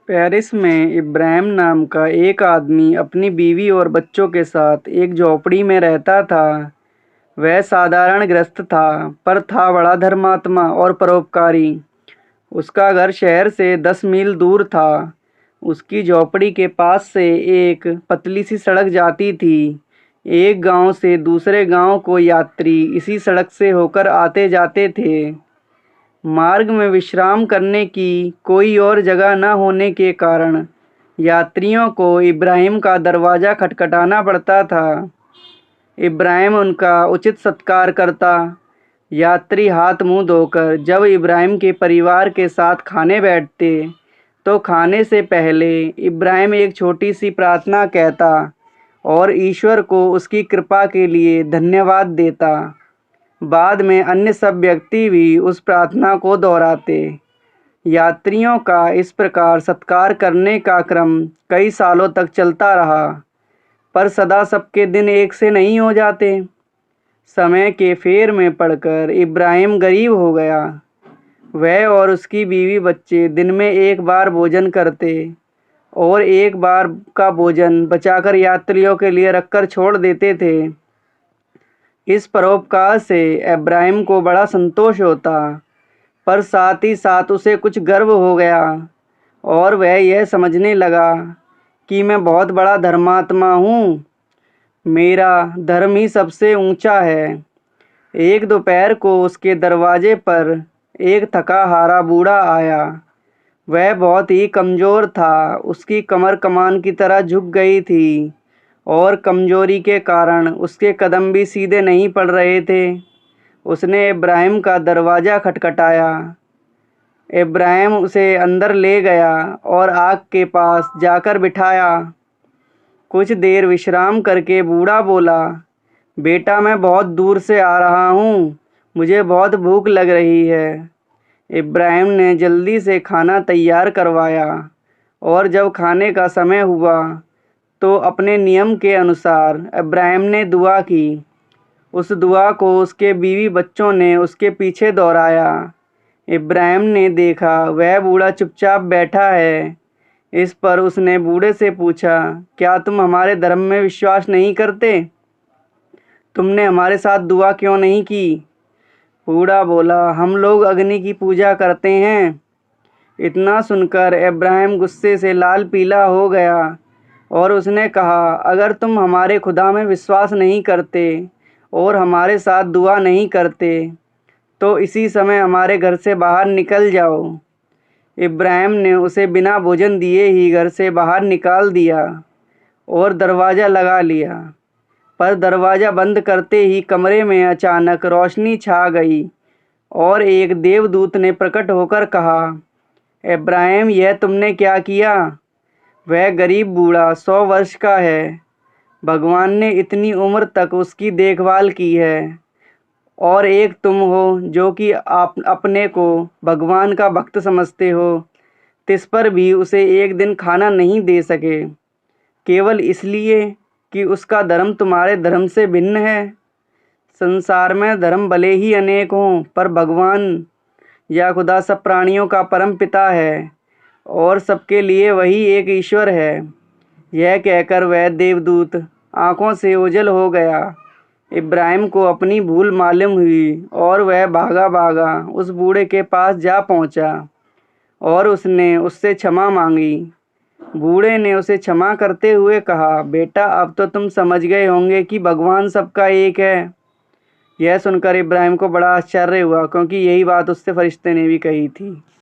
Paris में इब्राहिम नाम का एक आदमी अपनी बीवी और बच्चों के साथ एक झोपड़ी में रहता था। वह साधारण गृहस्थ था, पर था बड़ा धर्मात्मा और परोपकारी। उसका घर शहर से 10 मील दूर था। उसकी झोपड़ी के पास से एक पतली सी सड़क जाती थी। एक गांव से दूसरे गांव को यात्री इसी सड़क से होकर आते जाते थे। मार्ग में विश्राम करने की कोई और जगह न होने के कारण यात्रियों को इब्राहिम का दरवाज़ा खटखटाना पड़ता था। इब्राहिम उनका उचित सत्कार करता। यात्री हाथ मुंह धोकर जब इब्राहिम के परिवार के साथ खाने बैठते, तो खाने से पहले इब्राहिम एक छोटी सी प्रार्थना कहता और ईश्वर को उसकी कृपा के लिए धन्यवाद देता। बाद में अन्य सब व्यक्ति भी उस प्रार्थना को दोहराते। यात्रियों का इस प्रकार सत्कार करने का क्रम कई सालों तक चलता रहा, पर सदा सबके दिन एक से नहीं हो जाते। समय के फेर में पड़कर इब्राहिम गरीब हो गया। वह और उसकी बीवी बच्चे दिन में एक बार भोजन करते और एक बार का भोजन बचाकर यात्रियों के लिए रखकर छोड़ देते थे। इस परोपकार से इब्राहिम को बड़ा संतोष होता, पर साथ ही साथ उसे कुछ गर्व हो गया और वह यह समझने लगा कि मैं बहुत बड़ा धर्मात्मा हूँ। मेरा धर्म ही सबसे ऊंचा है। एक दोपहर को उसके दरवाजे पर एक थका हारा बूढ़ा आया। वह बहुत ही कमज़ोर था। उसकी कमर कमान की तरह झुक गई थी और कमजोरी के कारण उसके कदम भी सीधे नहीं पड़ रहे थे। उसने इब्राहिम का दरवाज़ा खटखटाया। इब्राहिम उसे अंदर ले गया और आग के पास जाकर बिठाया। कुछ देर विश्राम करके बूढ़ा बोला, बेटा, मैं बहुत दूर से आ रहा हूँ, मुझे बहुत भूख लग रही है। इब्राहिम ने जल्दी से खाना तैयार करवाया और जब खाने का समय हुआ तो अपने नियम के अनुसार इब्राहिम ने दुआ की। उस दुआ को उसके बीवी बच्चों ने उसके पीछे दोहराया। इब्राहिम ने देखा वह बूढ़ा चुपचाप बैठा है। इस पर उसने बूढ़े से पूछा, क्या तुम हमारे धर्म में विश्वास नहीं करते? तुमने हमारे साथ दुआ क्यों नहीं की? बूढ़ा बोला, हम लोग अग्नि की पूजा करते हैं। इतना सुनकर इब्राहिम गुस्से से लाल पीला हो गया और उसने कहा, अगर तुम हमारे खुदा में विश्वास नहीं करते और हमारे साथ दुआ नहीं करते, तो इसी समय हमारे घर से बाहर निकल जाओ। इब्राहिम ने उसे बिना भोजन दिए ही घर से बाहर निकाल दिया और दरवाज़ा लगा लिया। पर दरवाज़ा बंद करते ही कमरे में अचानक रोशनी छा गई और एक देवदूत ने प्रकट होकर कहा, इब्राहिम, यह तुमने क्या किया? वह गरीब बूढ़ा 100 वर्ष का है। भगवान ने इतनी उम्र तक उसकी देखभाल की है और एक तुम हो जो कि आप अपने को भगवान का भक्त समझते हो, तिस पर भी उसे एक दिन खाना नहीं दे सके, केवल इसलिए कि उसका धर्म तुम्हारे धर्म से भिन्न है। संसार में धर्म भले ही अनेक हों, पर भगवान या खुदा सब प्राणियों का परम पिता है और सबके लिए वही एक ईश्वर है। यह कहकर वह देवदूत आंखों से ओझल हो गया। इब्राहिम को अपनी भूल मालूम हुई और वह भागा भागा उस बूढ़े के पास जा पहुंचा और उसने उससे क्षमा मांगी। बूढ़े ने उसे क्षमा करते हुए कहा, बेटा, अब तो तुम समझ गए होंगे कि भगवान सबका एक है। यह सुनकर इब्राहिम को बड़ा आश्चर्य हुआ, क्योंकि यही बात उससे फरिश्ते ने भी कही थी।